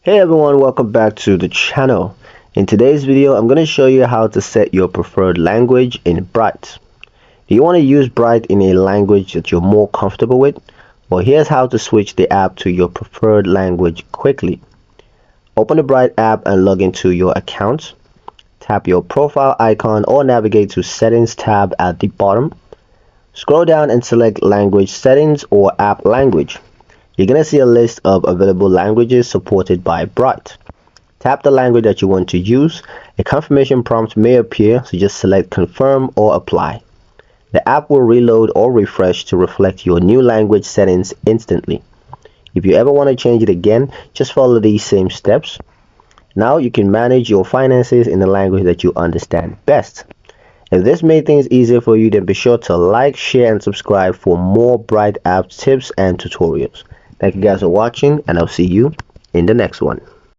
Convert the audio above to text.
Hey everyone, welcome back to the channel. In today's video, I'm going to show you how to set your preferred language in Bright. Do you want to use Bright in a language that you're more comfortable with? Well, here's how to switch the app to your preferred language quickly. Open the Bright app and log into your account. Tap your profile icon or navigate to Settings tab at the bottom. Scroll down and select Language Settings or App Language. You're going to see a list of available languages supported by Bright. Tap the language that you want to use. A confirmation prompt may appear, so just select Confirm or Apply. The app will reload or refresh to reflect your new language settings instantly. If you ever want to change it again, just follow these same steps. Now you can manage your finances in the language that you understand best. If this made things easier for you, then be sure to like, share, and subscribe for more Bright app tips and tutorials. Thank you guys for watching, and I'll see you in the next one.